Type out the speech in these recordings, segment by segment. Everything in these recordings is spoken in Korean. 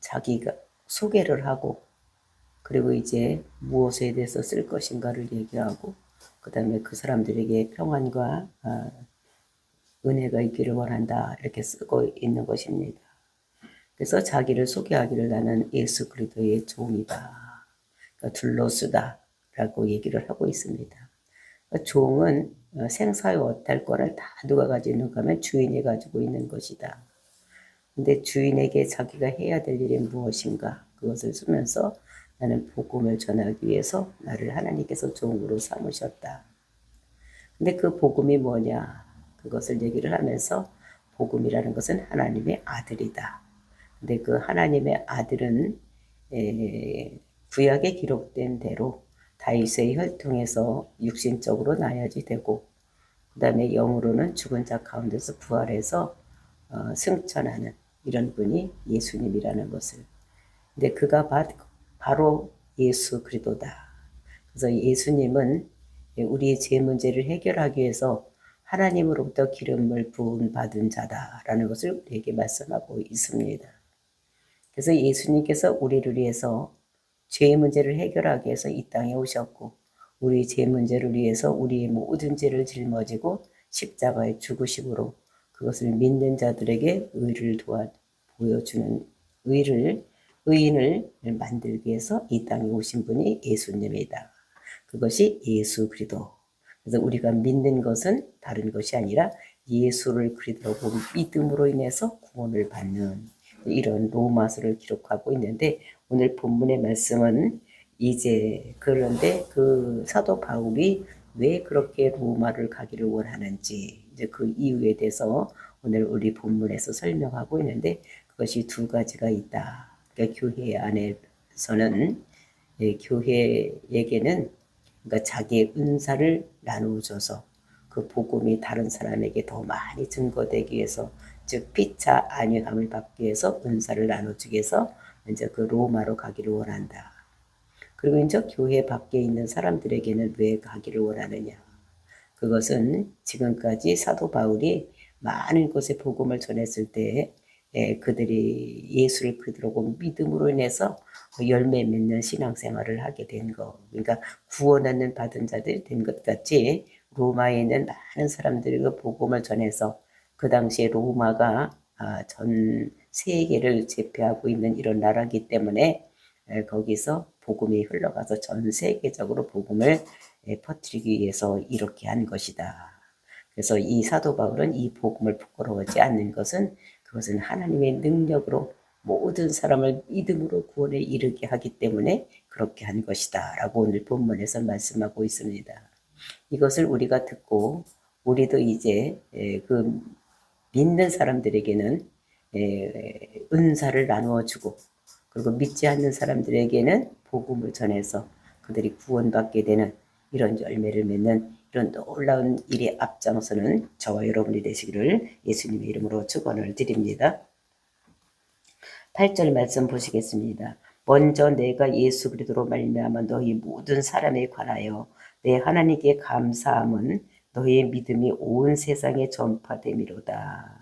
자기가 소개를 하고, 그리고 이제 무엇에 대해서 쓸 것인가를 얘기하고, 그 다음에 그 사람들에게 평안과 은혜가 있기를 원한다, 이렇게 쓰고 있는 것입니다. 그래서 자기를 소개하기를 나는 예수 그리스도의 종이다, 그러니까 둘러쓰다 라고 얘기를 하고 있습니다. 그러니까 종은 생사의 어탈권을 다 누가 가지고 있는가 하면 주인이 가지고 있는 것이다. 근데 주인에게 자기가 해야 될 일이 무엇인가, 그것을 쓰면서 나는 복음을 전하기 위해서 나를 하나님께서 종으로 삼으셨다. 근데 그 복음이 뭐냐, 그것을 얘기를 하면서 복음이라는 것은 하나님의 아들이다. 근데 그 하나님의 아들은 구약에 기록된 대로 다윗의 혈통에서 육신적으로 나야지 되고, 그 다음에 영으로는 죽은 자 가운데서 부활해서 승천하는 이런 분이 예수님이라는 것을. 근데 그가 바로 예수 그리스도다. 그래서 예수님은 우리의 죄 문제를 해결하기 위해서 하나님으로부터 기름을 부은 받은 자다라는 것을 우리에게 말씀하고 있습니다. 그래서 예수님께서 우리를 위해서 죄의 문제를 해결하기 위해서 이 땅에 오셨고, 우리 죄 문제를 위해서 우리의 모든 죄를 짊어지고 십자가에 죽으심으로 그것을 믿는 자들에게 의를 보여주는 의인을 만들기 위해서 이 땅에 오신 분이 예수님이다. 그것이 예수 그리스도. 그래서 우리가 믿는 것은 다른 것이 아니라 예수를 그리스도로 믿음으로 인해서 구원을 받는 이런 로마서를 기록하고 있는데, 오늘 본문의 말씀은 이제 그런데 그 사도 바울이 왜 그렇게 로마를 가기를 원하는지, 이제 그 이유에 대해서 오늘 우리 본문에서 설명하고 있는데, 그것이 두 가지가 있다. 그러니까 교회 안에서는 교회에게는 그러니까 자기의 은사를 나누어줘서 그 복음이 다른 사람에게 더 많이 증거되기 위해서, 즉 피차 안위함을 받기 위해서 은사를 나눠주기 위해서 이제 그 로마로 가기를 원한다. 그리고 이제 교회 밖에 있는 사람들에게는 왜 가기를 원하느냐? 그것은 지금까지 사도 바울이 많은 곳에 복음을 전했을 때 그들이 예수를 그리스도로 믿음으로 인해서 열매 맺는 신앙생활을 하게 된 거. 그러니까 구원하는 받은 자들이 된 것 같이 로마에 있는 많은 사람들이 그 복음을 전해서, 그 당시에 로마가 전 세계를 제패하고 있는 이런 나라이기 때문에 거기서 복음이 흘러가서 전 세계적으로 복음을 퍼뜨리기 위해서 이렇게 한 것이다. 그래서 이 사도 바울은 이 복음을 부끄러워하지 않는 것은, 그것은 하나님의 능력으로 모든 사람을 믿음으로 구원에 이르게 하기 때문에 그렇게 한 것이다 라고 오늘 본문에서 말씀하고 있습니다. 이것을 우리가 듣고 우리도 이제 그 믿는 사람들에게는 은사를 나누어 주고, 그리고 믿지 않는 사람들에게는 복음을 전해서 그들이 구원받게 되는 이런 열매를 맺는 이런 놀라운 일에 앞장서는 저와 여러분이 되시기를 예수님의 이름으로 축원을 드립니다. 8절 말씀 보시겠습니다. 먼저 내가 예수 그리스도로 말미암아 너희 모든 사람에 관하여 내 하나님께 감사함은 너희의 믿음이 온 세상에 전파됨이로다.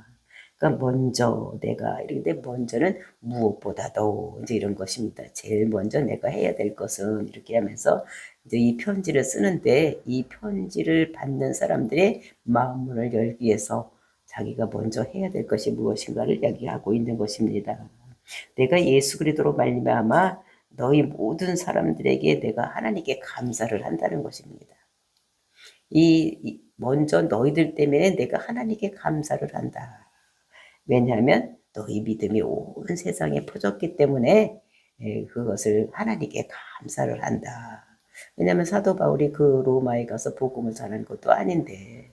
그러니까 먼저 내가, 이런데 먼저는 무엇보다도 이제 이런 것입니다. 제일 먼저 내가 해야 될 것은, 이렇게 하면서 이제 이 편지를 쓰는데, 이 편지를 받는 사람들의 마음문을 열기 위해서 자기가 먼저 해야 될 것이 무엇인가를 이야기하고 있는 것입니다. 내가 예수 그리스도로 말미암아 너희 모든 사람들에게 내가 하나님께 감사를 한다는 것입니다. 먼저 너희들 때문에 내가 하나님께 감사를 한다. 왜냐하면 너희 믿음이 온 세상에 퍼졌기 때문에 그것을 하나님께 감사를 한다. 왜냐하면 사도 바울이 그 로마에 가서 복음을 전한 것도 아닌데,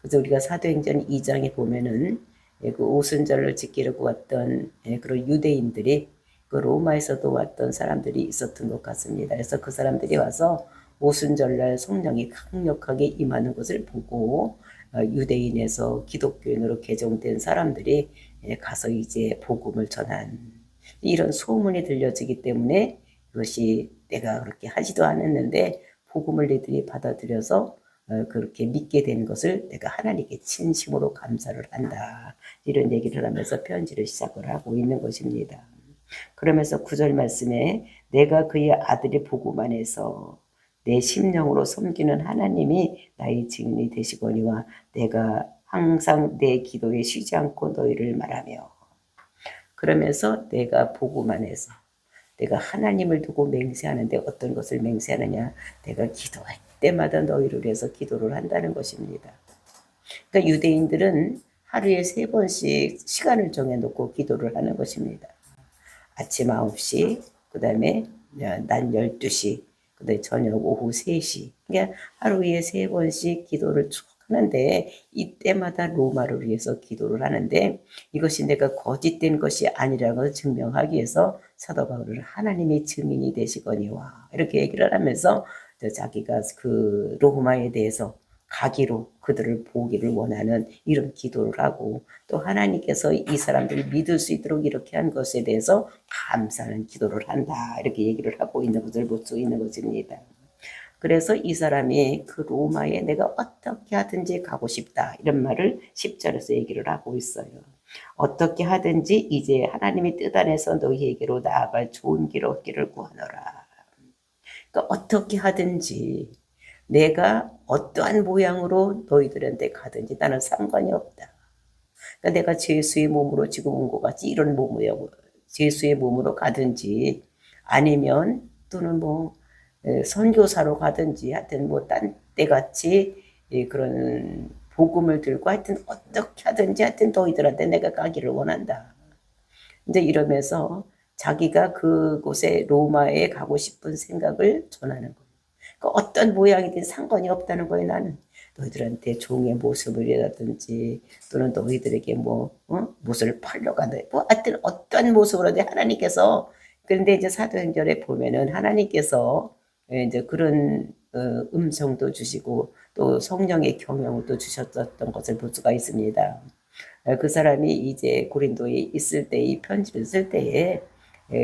그래서 우리가 사도행전 2장에 보면은 그 오순절을 지키려고 왔던 그런 유대인들이 그 로마에서도 왔던 사람들이 있었던 것 같습니다. 그래서 그 사람들이 와서 오순절날 성령이 강력하게 임하는 것을 보고 유대인에서 기독교인으로 개종된 사람들이 가서 이제 복음을 전한 이런 소문이 들려지기 때문에, 그것이 내가 그렇게 하지도 않았는데 복음을 너희들이 받아들여서 그렇게 믿게 된 것을 내가 하나님께 진심으로 감사를 한다. 이런 얘기를 하면서 편지를 시작을 하고 있는 것입니다. 그러면서 9절 말씀에 내가 그의 아들의 보고만 해서 내 심령으로 섬기는 하나님이 나의 증인이 되시거니와 내가 항상 내 기도에 쉬지 않고 너희를 말하며 그러면서 내가 보고만 해서 내가 하나님을 두고 맹세하는데 어떤 것을 맹세하느냐 내가 기도할 때마다 너희를 위해서 기도를 한다는 것입니다. 그러니까 유대인들은 하루에 3번씩 시간을 정해놓고 기도를 하는 것입니다. 아침 9시, 그 다음에 낮 12시, 그 다음에 저녁 오후 3시. 그러니까 하루에 3번씩 기도를 쭉 하는데 이때마다 로마를 위해서 기도를 하는데 이것이 내가 거짓된 것이 아니라는 것을 증명하기 위해서 사도 바울은 하나님의 증인이 되시거니와 이렇게 얘기를 하면서 자기가 그 로마에 대해서 가기로 그들을 보기를 원하는 이런 기도를 하고 또 하나님께서 이 사람들을 믿을 수 있도록 이렇게 한 것에 대해서 감사하는 기도를 한다 이렇게 얘기를 하고 있는 것을 볼 수 있는 것입니다. 그래서 이 사람이 그 로마에 내가 어떻게 하든지 가고 싶다 이런 말을 10절에서 얘기를 하고 있어요. 어떻게 하든지 이제 하나님의 뜻 안에서 너희에게로 나아갈 좋은 길 얻기를 구하노라. 그러니까 어떻게 하든지 내가 어떠한 모양으로 너희들한테 가든지 나는 상관이 없다. 그러니까 내가 죄수의 몸으로 지금 온 것 같이 이런 몸이요. 죄수의 몸으로 가든지 아니면 또는 뭐 선교사로 가든지 하여튼 뭐 딴 때같이 그런 복음을 들고 하여튼 어떻게 하든지 하여튼 너희들한테 내가 가기를 원한다. 이제 이러면서 자기가 그곳에 로마에 가고 싶은 생각을 전하는 거예요. 그러니까 어떤 모양이든 상관이 없다는 거예요. 나는 너희들한테 종의 모습이라든지 또는 너희들에게 무엇을 팔려가든 뭐 하여튼 어떤 모습으로든 하나님께서 그런데 이제 사도행전에 보면은 하나님께서 이제 그런 음성도 주시고 또 성령의 경영을 또 주셨던 것을 볼 수가 있습니다. 그 사람이 이제 고린도에 있을 때 이 편지를 쓸 때에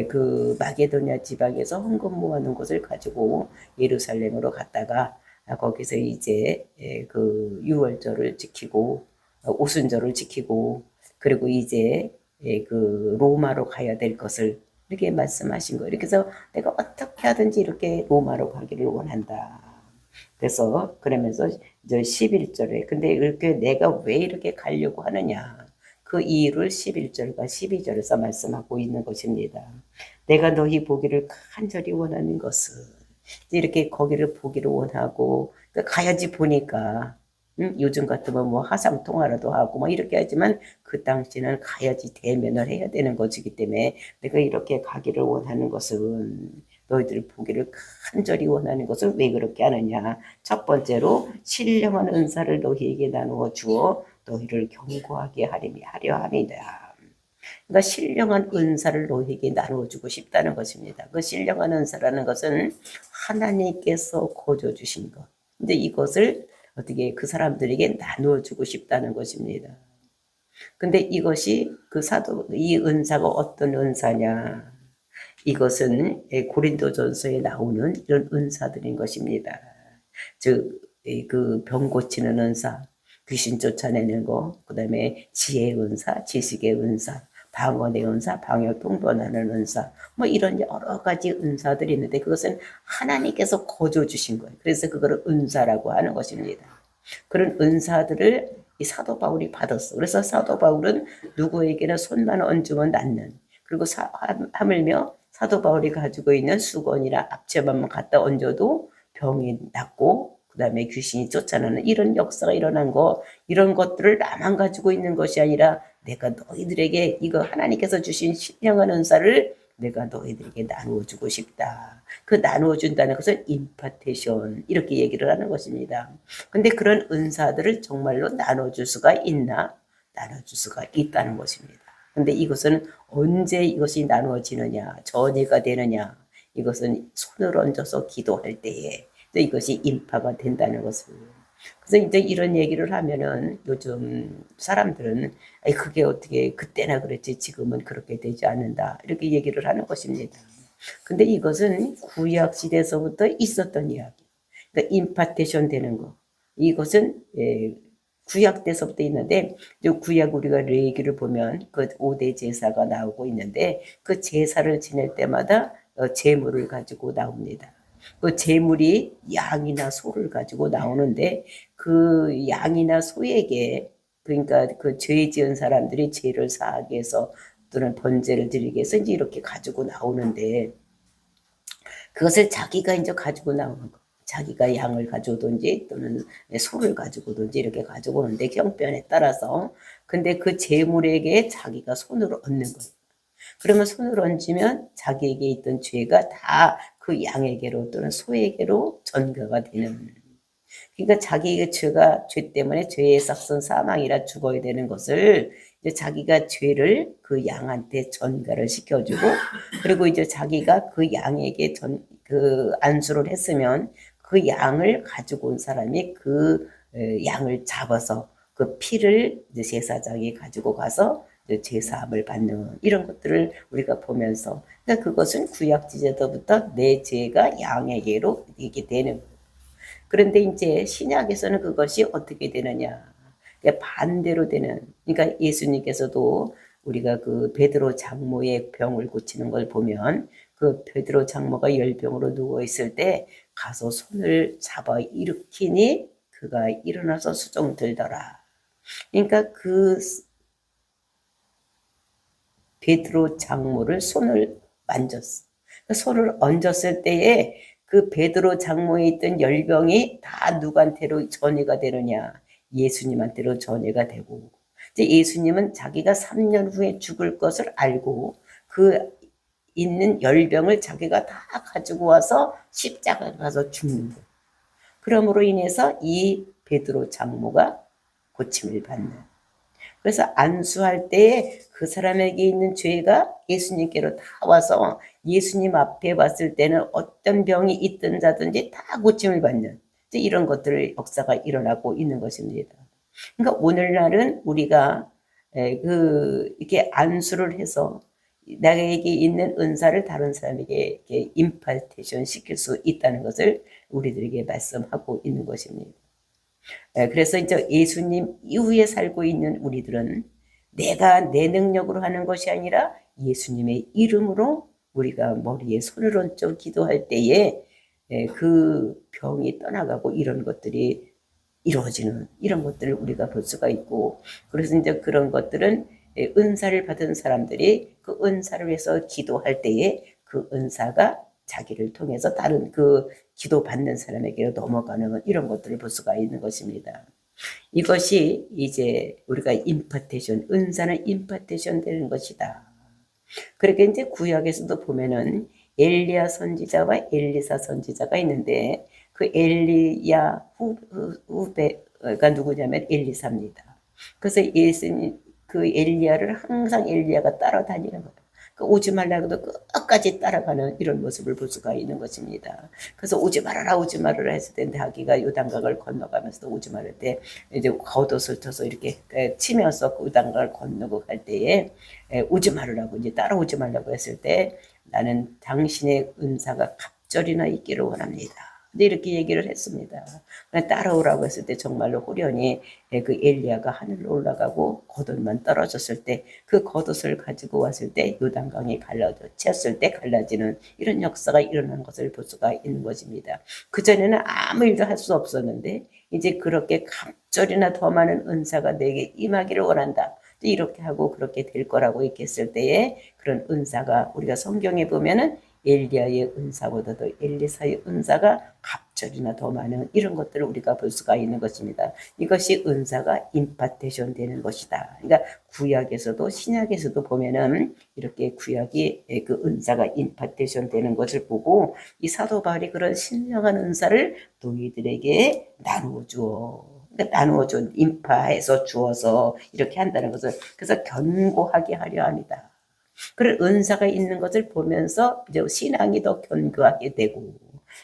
그 마게도냐 지방에서 헌금 모아놓은 것을 가지고 예루살렘으로 갔다가 거기서 이제 그 유월절을 지키고 오순절을 지키고 그리고 이제 그 로마로 가야 될 것을 이렇게 말씀하신 거예요. 이렇게 해서 내가 어떻게 하든지 이렇게 로마로 가기를 원한다. 그래서 그러면서 이제 11절에 근데 이렇게 내가 왜 이렇게 가려고 하느냐 그 이유를 11절과 12절에서 말씀하고 있는 것입니다. 내가 너희 보기를 간절히 원하는 것은 이렇게 거기를 보기를 원하고 가야지 보니까 요즘 같으면 뭐 화상 통화라도 하고 뭐 이렇게 하지만 그 당시는 가야지 대면을 해야 되는 것이기 때문에 내가 이렇게 가기를 원하는 것은 너희들 보기를 간절히 원하는 것은 왜 그렇게 하느냐. 첫 번째로 신령한 은사를 너희에게 나누어 주어 너희를 견고하게 하려 함이다. 그러니까 신령한 은사를 너희에게 나누어주고 싶다는 것입니다. 그 신령한 은사라는 것은 하나님께서 거저 주신 것. 근데 이것을 어떻게 그 사람들에게 나누어주고 싶다는 것입니다. 근데 이것이 이 은사가 어떤 은사냐. 이것은 고린도전서에 나오는 이런 은사들인 것입니다. 즉, 그 병 고치는 은사, 귀신 쫓아내는 거, 그 다음에 지혜의 은사, 지식의 은사, 방언의 은사, 방역 통번하는 은사, 뭐 이런 여러 가지 은사들이 있는데 그것은 하나님께서 거저 주신 거예요. 그래서 그거를 은사라고 하는 것입니다. 그런 은사들을 이 사도 바울이 받았어. 그래서 사도 바울은 누구에게나 손만 얹으면 낫는, 그리고 하물며 사도 바울이 가지고 있는 수건이나 앞치마만 갖다 얹어도 병이 낫고 그 다음에 귀신이 쫓아나는 이런 역사가 일어난 거, 이런 것들을 나만 가지고 있는 것이 아니라 내가 너희들에게 이거 하나님께서 주신 신령한 은사를 내가 너희들에게 나누어주고 싶다. 그 나누어준다는 것은 임파테이션 이렇게 얘기를 하는 것입니다. 근데 그런 은사들을 정말로 나눠줄 수가 있나? 나눠줄 수가 있다는 것입니다. 근데 이것은 언제 이것이 나누어지느냐, 전이가 되느냐, 이것은 손을 얹어서 기도할 때에 이것이 인파가 된다는 것을. 그래서 이제 이런 얘기를 하면은 요즘 사람들은 그게 어떻게 그때나 그랬지 지금은 그렇게 되지 않는다 이렇게 얘기를 하는 것입니다. 근데 이것은 구약 시대에서부터 있었던 이야기. 그러니까 임파테이션 되는 거. 이것은 구약 때서부터 있는데, 구약 우리가 레위기를 보면 그 5대 제사가 나오고 있는데, 그 제사를 지낼 때마다 제물을 가지고 나옵니다. 그 제물이 양이나 소를 가지고 나오는데, 그 양이나 소에게, 그러니까 그 죄 지은 사람들이 죄를 사하게 해서 또는 번제를 드리게 해서 이제 이렇게 가지고 나오는데, 그것을 자기가 이제 가지고 나오는 거. 자기가 양을 가져오든지 또는 소를 가지고든지 이렇게 가지고 오는데, 형편에 따라서. 근데 그 재물에게 자기가 손으로 얹는 거예요. 그러면 손을 얹으면 자기에게 있던 죄가 다 그 양에게로 또는 소에게로 전가가 되는. 그러니까 자기의 죄 때문에 죄의 삭선 사망이라 죽어야 되는 것을 이제 자기가 죄를 그 양한테 전가를 시켜주고, 그리고 이제 자기가 그 양에게 그 안수를 했으면 그 양을 가지고 온 사람이 그 양을 잡아서 그 피를 이제 제사장이 가지고 가서 제사함을 받는 이런 것들을 우리가 보면서, 그러니까 그것은 구약 지제도부터 내 죄가 양에게로 이게 되는 거예요. 그런데 이제 신약에서는 그것이 어떻게 되느냐? 반대로 되는. 그러니까 예수님께서도 우리가 그 베드로 장모의 병을 고치는 걸 보면, 그 베드로 장모가 열병으로 누워 있을 때 가서 손을 잡아 일으키니 그가 일어나서 수종 들더라. 그러니까 그 베드로 장모를 손을 만졌어. 손을 얹었을 때에 그 베드로 장모에 있던 열병이 다 누구한테로 전이가 되느냐? 예수님한테로 전이가 되고, 이제 예수님은 자기가 3년 후에 죽을 것을 알고 그 있는 열병을 자기가 다 가지고 와서 십자가에 가서 죽는 거예요. 그러므로 인해서 이 베드로 장모가 고침을 받는. 그래서 안수할 때에 그 사람에게 있는 죄가 예수님께로 다 와서 예수님 앞에 왔을 때는 어떤 병이 있든 자든지 다 고침을 받는 이런 것들의 역사가 일어나고 있는 것입니다. 그러니까 오늘날은 우리가 이렇게 안수를 해서 나에게 있는 은사를 다른 사람에게 임파테이션 시킬 수 있다는 것을 우리들에게 말씀하고 있는 것입니다. 그래서 이제 예수님 이후에 살고 있는 우리들은 내가 내 능력으로 하는 것이 아니라 예수님의 이름으로 우리가 머리에 손을 얹어 기도할 때에 그 병이 떠나가고 이런 것들이 이루어지는 이런 것들을 우리가 볼 수가 있고, 그래서 이제 그런 것들은 은사를 받은 사람들이 그 은사를 위해서 기도할 때에 그 은사가 자기를 통해서 다른 그 기도 받는 사람에게 넘어가는 이런 것들을 볼 수가 있는 것입니다. 이것이 이제 우리가 임파테이션, 은사는 임파테이션 되는 것이다. 그렇게 이제 구약에서도 보면은 엘리야 선지자와 엘리사 선지자가 있는데, 그 엘리야 후배가 누구냐면 엘리사입니다. 그래서 예수님 그 엘리야를 항상 엘리야가 따라다니는 거예요. 오지 말라고도 끝까지 따라가는 이런 모습을 볼 수가 있는 것입니다. 그래서 오지 말아라 오지 말아라 했을 때 자기가 요단강을 건너가면서도 오지 말을 때 이제 겉옷을 쳐서 이렇게 치면서 요단강을 건너고 갈 때에 오지 말으라고 이제 따라오지 말라고 했을 때, 나는 당신의 은사가 갑절이나 있기를 원합니다. 근데 이렇게 얘기를 했습니다. 따라오라고 했을 때 정말로 호련히 그 엘리야가 하늘로 올라가고 겉옷만 떨어졌을 때 그 겉옷을 가지고 왔을 때 요단강이 채웠을 때 갈라지는 이런 역사가 일어나는 것을 볼 수가 있는 것입니다. 그전에는 아무 일도 할 수 없었는데 이제 그렇게 갑절이나 더 많은 은사가 내게 임하기를 원한다. 이렇게 하고 그렇게 될 거라고 얘기했을 때에 그런 은사가 우리가 성경에 보면은 엘리야의 은사보다도 엘리사의 은사가 갑절이나 더 많은 이런 것들을 우리가 볼 수가 있는 것입니다. 이것이 은사가 임파테이션 되는 것이다. 그러니까 구약에서도 신약에서도 보면은 이렇게 구약이 그 은사가 임파테이션 되는 것을 보고, 이 사도 바울이 그런 신령한 은사를 너희들에게 나누어 주어. 그러니까 나누어 준, 임파해서 주어서 이렇게 한다는 것을, 그래서 견고하게 하려 합니다. 그런 은사가 있는 것을 보면서 이제 신앙이 더 견고하게 되고,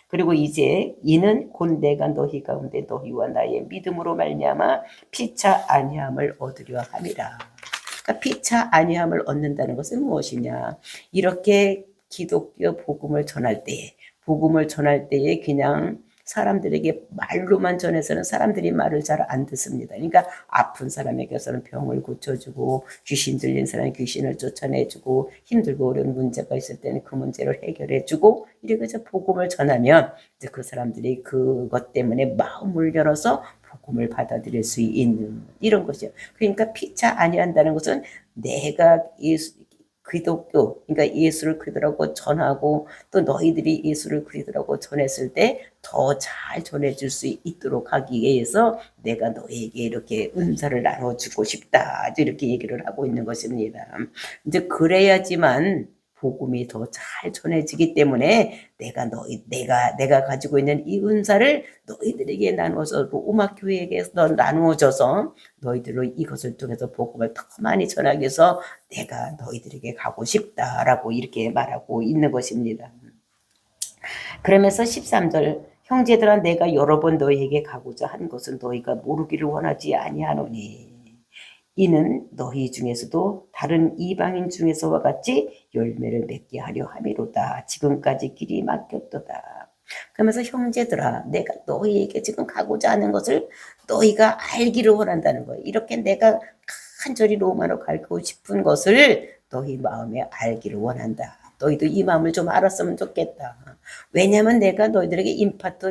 그리고 이제 이는 곧 내가 너희 가운데 너희와 나의 믿음으로 말미암아 피차 아니함을 얻으려 함이라. 그러니까 피차 아니함을 얻는다는 것은 무엇이냐? 이렇게 기독교 복음을 전할 때에 그냥 사람들에게 말로만 전해서는 사람들이 말을 잘 안 듣습니다. 그러니까 아픈 사람에게서는 병을 고쳐주고 귀신 들린 사람이 귀신을 쫓아내주고 힘들고 어려운 문제가 있을 때는 그 문제를 해결해주고 이렇게 해서 복음을 전하면 이제 그 사람들이 그것 때문에 마음을 열어서 복음을 받아들일 수 있는 이런 것이요. 그러니까 피차 아니한다는 것은 내가 기독교, 그러니까 예수를 그리스도라고 전하고 또 너희들이 예수를 그리스도라고 전했을 때 더 잘 전해줄 수 있도록 하기 위해서 내가 너에게 이렇게 은사를 나눠주고 싶다. 이렇게 얘기를 하고 있는 것입니다. 이제 그래야지만 복음이 더 잘 전해지기 때문에 내가 가지고 있는 이 은사를 너희들에게 나누어서 로마 교회에게 나누어져서 너희들로 이것을 통해서 복음을 더 많이 전하기 위해서 내가 너희들에게 가고 싶다라고 이렇게 말하고 있는 것입니다. 그러면서 13절 형제들아 내가 여러 번 너희에게 가고자 한 것은 너희가 모르기를 원하지 아니하노니 이는 너희 중에서도 다른 이방인 중에서와 같이 열매를 맺게 하려 함이로다. 지금까지 길이 막혔도다. 그러면서 형제들아 내가 너희에게 지금 가고자 하는 것을 너희가 알기를 원한다는 거예요. 이렇게 내가 간절히 로마로 가고 싶은 것을 너희 마음에 알기를 원한다. 너희도 이 마음을 좀 알았으면 좋겠다. 왜냐하면 내가 너희들에게 임파트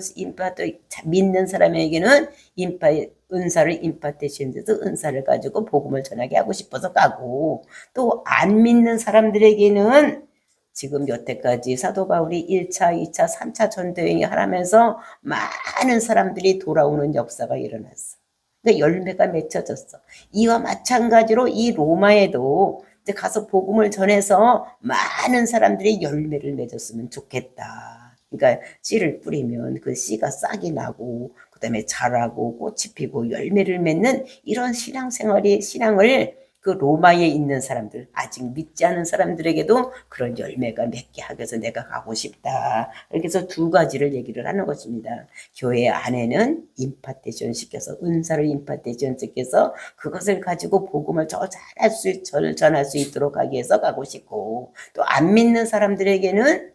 믿는 사람에게는 은사를 임파테션에서 은사를 가지고 복음을 전하게 하고 싶어서 가고 또 안 믿는 사람들에게는 지금 여태까지 사도 바울이 1차, 2차, 3차 전도행이 하면서 많은 사람들이 돌아오는 역사가 일어났어. 그러니까 열매가 맺혀졌어. 이와 마찬가지로 이 로마에도 가서 복음을 전해서 많은 사람들이 열매를 맺었으면 좋겠다. 그러니까 씨를 뿌리면 그 씨가 싹이 나고 그 다음에 자라고 꽃이 피고 열매를 맺는 이런 신앙을 그 로마에 있는 사람들, 아직 믿지 않은 사람들에게도 그런 열매가 맺게 하기 위해서 내가 가고 싶다. 이렇게 해서 두 가지를 얘기를 하는 것입니다. 교회 안에는 임파테이션 시켜서 은사를 임파테이션 시켜서 그것을 가지고 복음을 더 전할 수 있도록 하기 위해서 가고 싶고 또 안 믿는 사람들에게는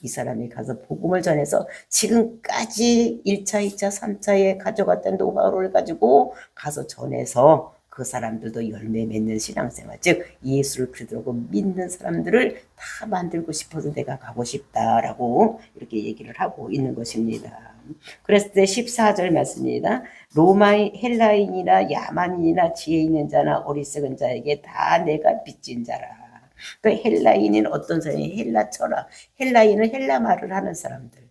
이 사람이 가서 복음을 전해서 지금까지 1차, 2차, 3차에 가져갔던 노하우를 가지고 가서 전해서 그 사람들도 열매 맺는 신앙생활, 즉 예수를 그리스도라고 믿는 사람들을 다 만들고 싶어서 내가 가고 싶다라고 이렇게 얘기를 하고 있는 것입니다. 그랬을 때 14절 말씀입니다. 로마인, 헬라인이나 야만인이나 지혜 있는 자나 어리석은 자에게 다 내가 빚진 자라. 그 헬라인은 어떤 사람이 헬라 철학, 헬라인은 헬라 말을 하는 사람들.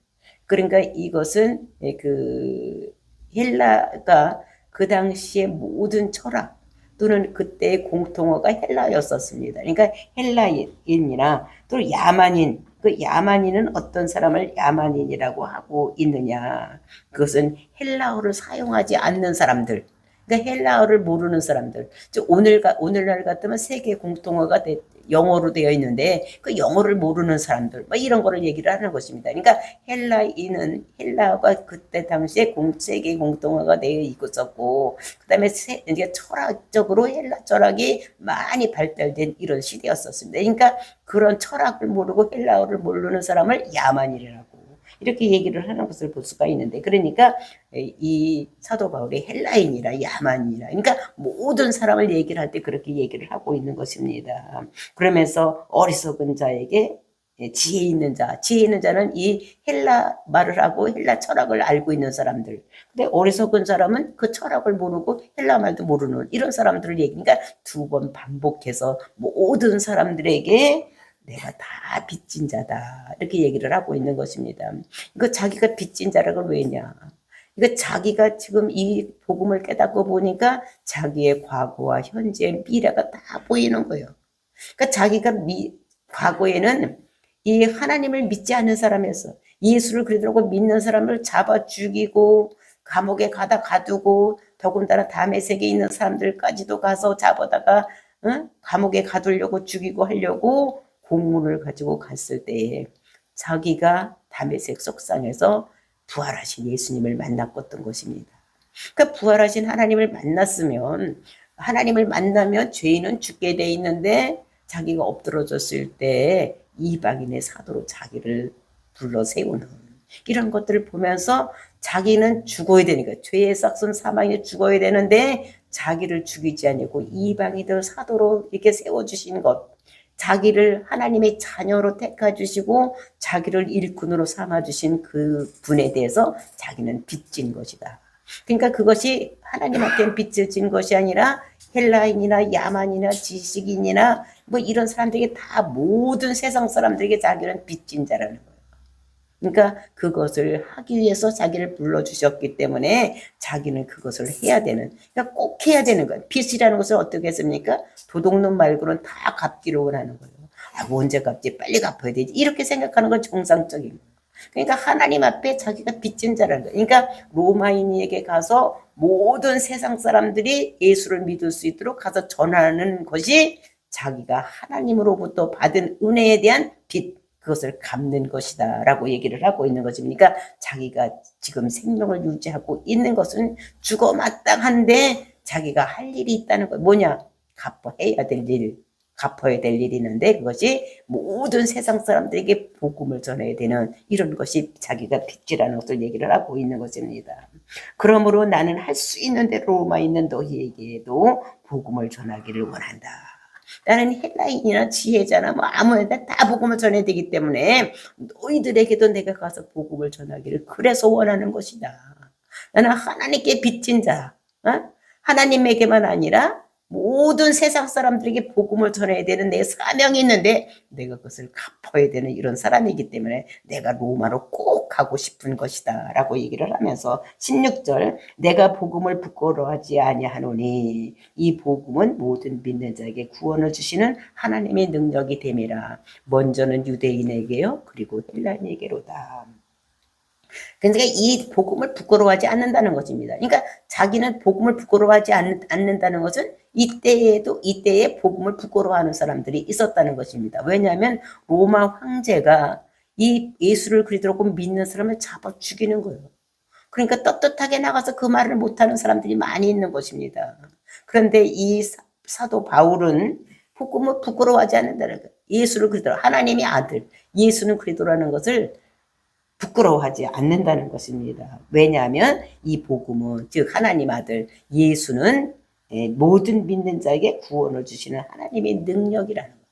그러니까 이것은 그 헬라가 그 당시에 모든 철학 또는 그때의 공통어가 헬라였었습니다. 그러니까 헬라인이나 또 야만인, 그 야만인은 어떤 사람을 야만인이라고 하고 있느냐. 그것은 헬라어를 사용하지 않는 사람들. 그러니까 헬라어를 모르는 사람들. 즉 오늘날 같으면 세계 공통어가 영어로 되어 있는데 그 영어를 모르는 사람들 뭐 이런 거를 얘기를 하는 것입니다. 그러니까 헬라인은 헬라어가 그때 당시에 세계 공통어가 되어 있었고 그다음에 이제 철학적으로 헬라 철학이 많이 발달된 이런 시대였었습니다. 그러니까 그런 철학을 모르고 헬라어를 모르는 사람을 야만이라고 이렇게 얘기를 하는 것을 볼 수가 있는데 그러니까 이 사도 바울이 헬라인이라 야만이라 그러니까 모든 사람을 얘기를 할 때 그렇게 얘기를 하고 있는 것입니다. 그러면서 어리석은 자에게 지혜 있는 자는 이 헬라 말을 하고 헬라 철학을 알고 있는 사람들. 근데 어리석은 사람은 그 철학을 모르고 헬라 말도 모르는 이런 사람들을 얘기니까 두 번 반복해서 모든 사람들에게 내가 다 빚진 자다. 이렇게 얘기를 하고 있는 것입니다. 이거 자기가 빚진 자라고 왜 했냐. 이거 자기가 지금 이 복음을 깨닫고 보니까 자기의 과거와 현재 미래가 다 보이는 거예요. 그러니까 자기가 과거에는 이 하나님을 믿지 않는 사람이었어. 예수를 그리스도라고 믿는 사람을 잡아 죽이고 감옥에 가두고 더군다나 다음의 세계에 있는 사람들까지도 가서 잡아다가 감옥에 가두려고 죽이고 하려고 공문을 가지고 갔을 때에 자기가 다메섹 속상에서 부활하신 예수님을 만났었던 것입니다. 그러니까 부활하신 하나님을 만나면 죄인은 죽게 돼 있는데 자기가 엎드러졌을 때 이방인의 사도로 자기를 불러 세우는 이런 것들을 보면서 자기는 죽어야 되니까 죄의 싹슨 사망에 죽어야 되는데 자기를 죽이지 아니고 이방인들 사도로 이렇게 세워주신 것, 자기를 하나님의 자녀로 택해주시고 자기를 일꾼으로 삼아주신 그 분에 대해서 자기는 빚진 것이다. 그러니까 그것이 하나님한테는 빚을 진 것이 아니라 헬라인이나 야만이나 지식인이나 뭐 이런 사람들에게 다 모든 세상 사람들에게 자기는 빚진 자라는 거예요. 그러니까 그것을 하기 위해서 자기를 불러주셨기 때문에 자기는 그것을 해야 되는, 그러니까 꼭 해야 되는 거예요. 빚이라는 것을 어떻게 했습니까? 도둑놈 말고는 다 갚기로 원하는 거예요. 아, 언제 갚지? 빨리 갚아야 되지. 이렇게 생각하는 건 정상적인 거예요. 그러니까 하나님 앞에 자기가 빚진 자라는 거예요. 그러니까 로마인에게 가서 모든 세상 사람들이 예수를 믿을 수 있도록 가서 전하는 것이 자기가 하나님으로부터 받은 은혜에 대한 빚, 그것을 갚는 것이다 라고 얘기를 하고 있는 것입니까? 자기가 지금 생명을 유지하고 있는 것은 죽어 마땅한데 자기가 할 일이 있다는 거. 뭐냐? 갚아야 될 일, 갚아야 될 일이 있는데 그것이 모든 세상 사람들에게 복음을 전해야 되는 이런 것이 자기가 빚지라는 것을 얘기를 하고 있는 것입니다. 그러므로 나는 할 수 있는 대로 로마에 있는 너희에게도 복음을 전하기를 원한다. 나는 헬라인이나 지혜자나 뭐 아무나 다 복음을 전해야 되기 때문에 너희들에게도 내가 가서 복음을 전하기를 그래서 원하는 것이다. 나는 하나님께 빚진 자, 하나님에게만 아니라 모든 세상 사람들에게 복음을 전해야 되는 내 사명이 있는데 내가 그것을 갚아야 되는 이런 사람이기 때문에 내가 로마로 꼭 가고 싶은 것이다 라고 얘기를 하면서 16절, 내가 복음을 부끄러워하지 아니하노니 이 복음은 모든 믿는 자에게 구원을 주시는 하나님의 능력이 됨이라. 먼저는 유대인에게요 그리고 헬라인에게로다. 그러니까 이 복음을 부끄러워하지 않는다는 것입니다. 그러니까 자기는 복음을 부끄러워하지 않는다는 것은 이때에 복음을 부끄러워하는 사람들이 있었다는 것입니다. 왜냐하면 로마 황제가 이 예수를 그리스도로 믿는 사람을 잡아 죽이는 거예요. 그러니까 떳떳하게 나가서 그 말을 못하는 사람들이 많이 있는 것입니다. 그런데 이 사도 바울은 복음을 부끄러워하지 않는다는 거예요. 예수를 그리스도, 하나님의 아들, 예수는 그리스도라는 것을 부끄러워하지 않는다는 것입니다. 왜냐하면 이 복음은, 즉 하나님 아들 예수는 모든 믿는 자에게 구원을 주시는 하나님의 능력이라는 거예요.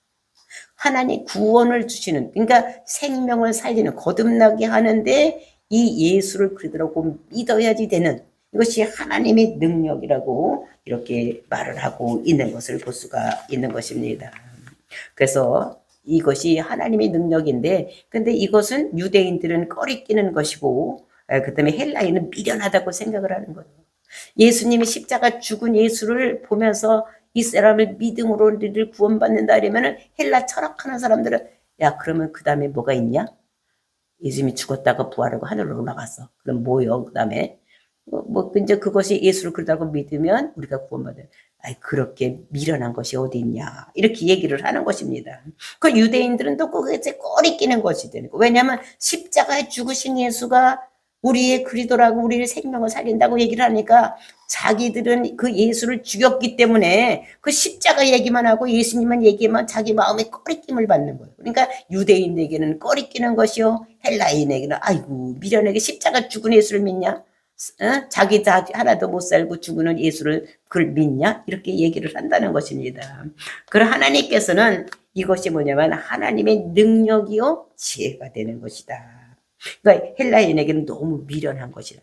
하나님 구원을 주시는, 그러니까 생명을 살리는, 거듭나게 하는데 이 예수를 그리스도라고 믿어야지 되는, 이것이 하나님의 능력이라고 이렇게 말을 하고 있는 것을 볼 수가 있는 것입니다. 그래서 이것이 하나님의 능력인데, 근데 이것은 유대인들은 꺼리끼는 것이고, 그 다음에 헬라인은 미련하다고 생각을 하는 거예요. 예수님이 십자가 죽은 예수를 보면서 이 사람을 믿음으로 우리를 구원받는다 이러면은 헬라 철학하는 사람들은 야, 그러면 그 다음에 뭐가 있냐? 예수님이 죽었다가 부활하고 하늘로 올라갔어. 그럼 뭐요? 그 다음에 이제 그것이 예수를 그러다고 믿으면 우리가 구원받아요. 아이, 그렇게 미련한 것이 어디 있냐. 이렇게 얘기를 하는 것입니다. 그 유대인들은 또 그게 꼬리 끼는 것이 되는 거예요. 왜냐하면 십자가에 죽으신 예수가 우리의 그리스도라고 우리의 생명을 살린다고 얘기를 하니까 자기들은 그 예수를 죽였기 때문에 그 십자가 얘기만 하고 예수님만 얘기하면 자기 마음에 꺼리낌을 받는 거예요. 그러니까 유대인에게는 꺼리끼는 것이요, 헬라인에게는 아이고 미련하게 십자가 죽은 예수를 믿냐? 자기 하나도 못 살고 죽는 예수를 그걸 믿냐? 이렇게 얘기를 한다는 것입니다. 그럼 하나님께서는 이것이 뭐냐면 하나님의 능력이요 지혜가 되는 것이다. 그러니까 헬라인에게는 너무 미련한 것이다.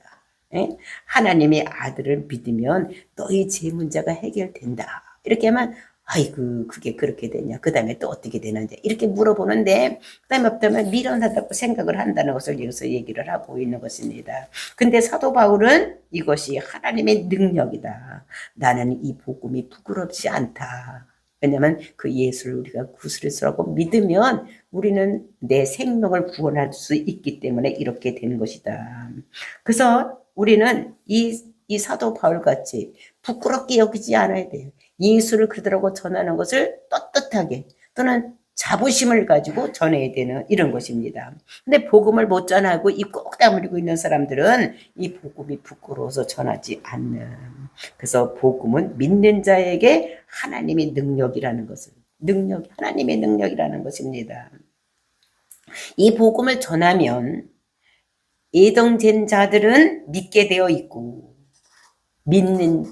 하나님의 아들을 믿으면 너희 제 문제가 해결된다. 이렇게 하면 아이고 그게 그렇게 되냐, 그 다음에 또 어떻게 되는지 이렇게 물어보는데 그 다음에 없다면 미련하다고 생각을 한다는 것을 여기서 얘기를 하고 있는 것입니다. 근데 사도 바울은 이것이 하나님의 능력이다. 나는 이 복음이 부끄럽지 않다. 왜냐하면 그 예수를 우리가 구스리스라고 믿으면 우리는 내 생명을 구원할 수 있기 때문에 이렇게 되는 것이다. 그래서 우리는 이 사도 바울같이 부끄럽게 여기지 않아야 돼요. 예수를 그들하고 전하는 것을 떳떳하게 또는 자부심을 가지고 전해야 되는 이런 것입니다. 근데 복음을 못 전하고 입 꼭 다물고 있는 사람들은 이 복음이 부끄러워서 전하지 않는. 그래서 복음은 믿는 자에게 하나님의 능력이라는 것을, 하나님의 능력이라는 것입니다. 이 복음을 전하면 애동된 자들은 믿게 되어 있고 믿는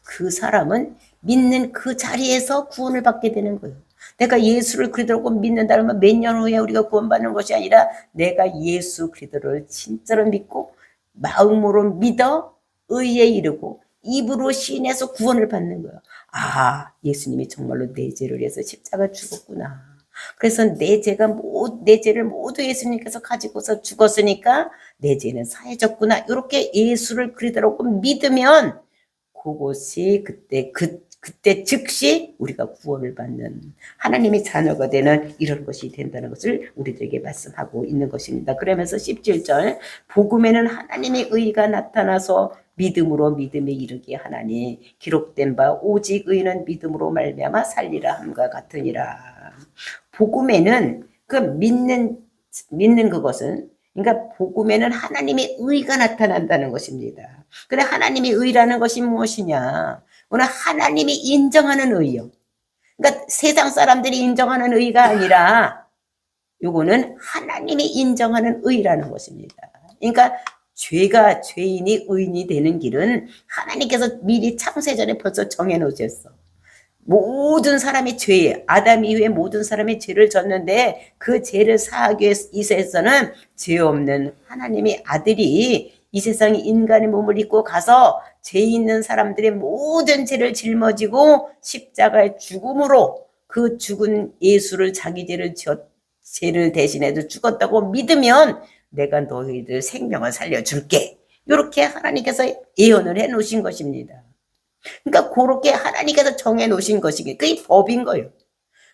그 사람은 믿는 그 자리에서 구원을 받게 되는 거예요. 내가 예수를 그리스도로 믿는다면 몇 년 후에 우리가 구원받는 것이 아니라 내가 예수 그리스도를 진짜로 믿고 마음으로 믿어 의에 이르고 입으로 시인해서 구원을 받는 거예요. 아, 예수님이 정말로 내 죄를 위해서 십자가 죽었구나. 그래서 내 죄를 모두 예수님께서 가지고서 죽었으니까 내 죄는 사해졌구나. 이렇게 예수를 그리스도로 믿으면 그것이 그때 즉시 우리가 구원을 받는 하나님의 자녀가 되는 이런 것이 된다는 것을 우리들에게 말씀하고 있는 것입니다. 그러면서 17절 복음에는 하나님의 의가 나타나서 믿음으로 믿음에 이르게 하나니 기록된 바 오직 의는 믿음으로 말미암아 살리라 함과 같으니라. 복음에는 그 믿는 그것은 그러니까 복음에는 하나님의 의가 나타난다는 것입니다. 그래 하나님의 의라는 것이 무엇이냐? 오늘 하나님이 인정하는 의요. 그러니까 세상 사람들이 인정하는 의가 아니라 요거는 하나님이 인정하는 의라는 것입니다. 그러니까 죄인이 의인이 되는 길은 하나님께서 미리 창세전에 벌써 정해놓으셨어. 모든 사람이 죄에 아담 이후에 모든 사람이 죄를 졌는데 그 죄를 사하기 위해서는 죄 없는 하나님의 아들이 이 세상에 인간의 몸을 입고 가서 죄 있는 사람들의 모든 죄를 짊어지고 십자가의 죽음으로 그 죽은 예수를 자기 죄를 대신해서 죽었다고 믿으면 내가 너희들 생명을 살려줄게. 이렇게 하나님께서 예언을 해 놓으신 것입니다. 그러니까 그렇게 하나님께서 정해 놓으신 것이기 그게 법인 거예요.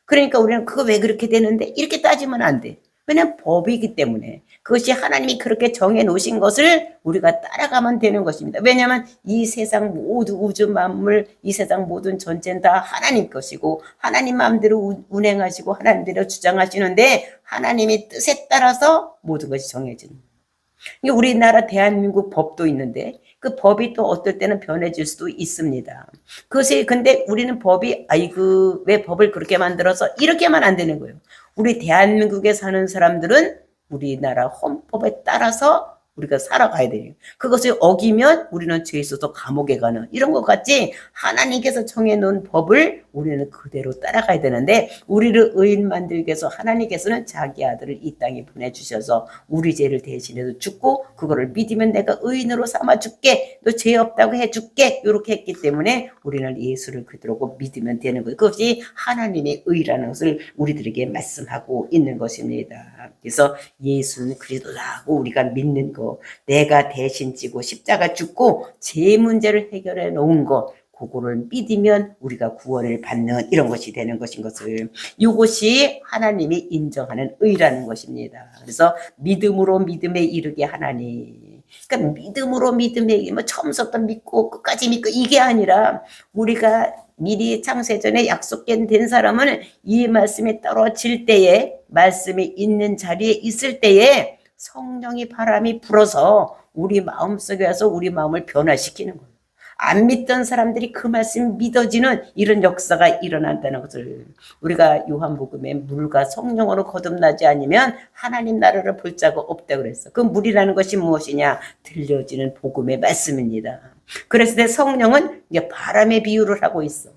그러니까 우리는 그거 왜 그렇게 되는데 이렇게 따지면 안 돼. 왜냐면 법이기 때문에 그것이 하나님이 그렇게 정해 놓으신 것을 우리가 따라가면 되는 것입니다. 왜냐하면 이 세상 모두 우주 만물 이 세상 모든 전체는 다 하나님 것이고 하나님 마음대로 운행하시고 하나님대로 주장하시는데 하나님의 뜻에 따라서 모든 것이 정해지는 거예요. 우리나라 대한민국 법도 있는데 그 법이 또 어떨 때는 변해질 수도 있습니다. 그것이 근데 우리는 법이 아이고 왜 법을 그렇게 만들어서 이렇게만 안 되는 거예요. 우리 대한민국에 사는 사람들은 우리나라 헌법에 따라서 우리가 살아가야 돼요. 그것을 어기면 우리는 죄에 있어서 감옥에 가는 이런 것 같지 하나님께서 정해놓은 법을 우리는 그대로 따라가야 되는데 우리를 의인 만들기 위해서 하나님께서는 자기 아들을 이 땅에 보내주셔서 우리 죄를 대신해서 죽고 그거를 믿으면 내가 의인으로 삼아줄게 너 죄 없다고 해줄게 이렇게 했기 때문에 우리는 예수를 그대로 믿으면 되는 거예요. 그것이 하나님의 의라는 것을 우리들에게 말씀하고 있는 것입니다. 그래서 예수는 그리스도라고 우리가 믿는 거 내가 대신 지고 십자가 죽고 제 문제를 해결해 놓은 것 그거를 믿으면 우리가 구원을 받는 이런 것이 되는 것인 것을 이것이 하나님이 인정하는 의라는 것입니다. 그래서 믿음으로 믿음에 이르게 하나니 그러니까 믿음으로 믿음에 뭐 처음부터 믿고 끝까지 믿고 이게 아니라 우리가 미리 창세전에 약속된 사람은 이 말씀이 떨어질 때에 말씀이 있는 자리에 있을 때에 성령이 바람이 불어서 우리 마음속에 와서 우리 마음을 변화시키는 거예요. 안 믿던 사람들이 그 말씀이 믿어지는 이런 역사가 일어난다는 것을 우리가 요한복음에 물과 성령으로 거듭나지 않으면 하나님 나라를 볼 자가 없다 그랬어. 그 물이라는 것이 무엇이냐? 들려지는 복음의 말씀입니다. 그래서 성령은 이제 바람의 비유를 하고 있어.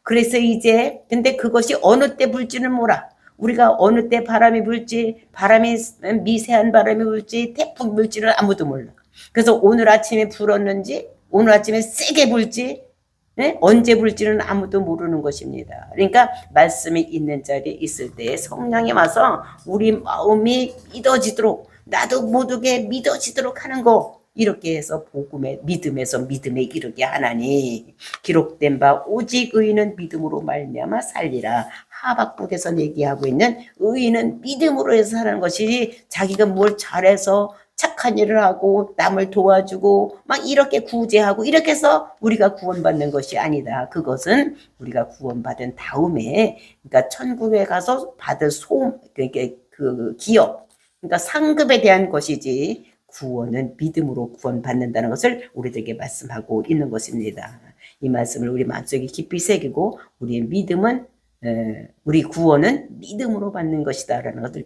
그래서 이제 근데 그것이 어느 때 불지는 몰라. 우리가 어느 때 바람이 불지 바람이 미세한 바람이 불지 태풍 불지는 아무도 몰라. 그래서 오늘 아침에 불었는지 오늘 아침에 세게 불지 네? 언제 불지는 아무도 모르는 것입니다. 그러니까 말씀이 있는 자리에 있을 때 성령이 와서 우리 마음이 믿어지도록 나도 모두게 믿어지도록 하는 거 이렇게 해서 복음의 믿음에서 믿음에 이르게 하나니 기록된 바 오직 의인은 믿음으로 말미암아 살리라. 하박국에서 얘기하고 있는 의인은 믿음으로 해서 사는 것이 자기가 뭘 잘해서 착한 일을 하고 남을 도와주고 막 이렇게 구제하고 이렇게 해서 우리가 구원받는 것이 아니다. 그것은 우리가 구원받은 다음에 그러니까 천국에 가서 받을 그러니까 그 기업 그러니까 상급에 대한 것이지 구원은 믿음으로 구원받는다는 것을 우리들에게 말씀하고 있는 것입니다. 이 말씀을 우리 마음속에 깊이 새기고 우리의 믿음은 우리 구원은 믿음으로 받는 것이다 라는 것을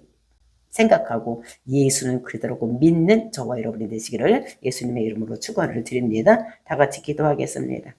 생각하고 예수는 그대로고 믿는 저와 여러분이 되시기를 예수님의 이름으로 축원을 드립니다. 다 같이 기도하겠습니다.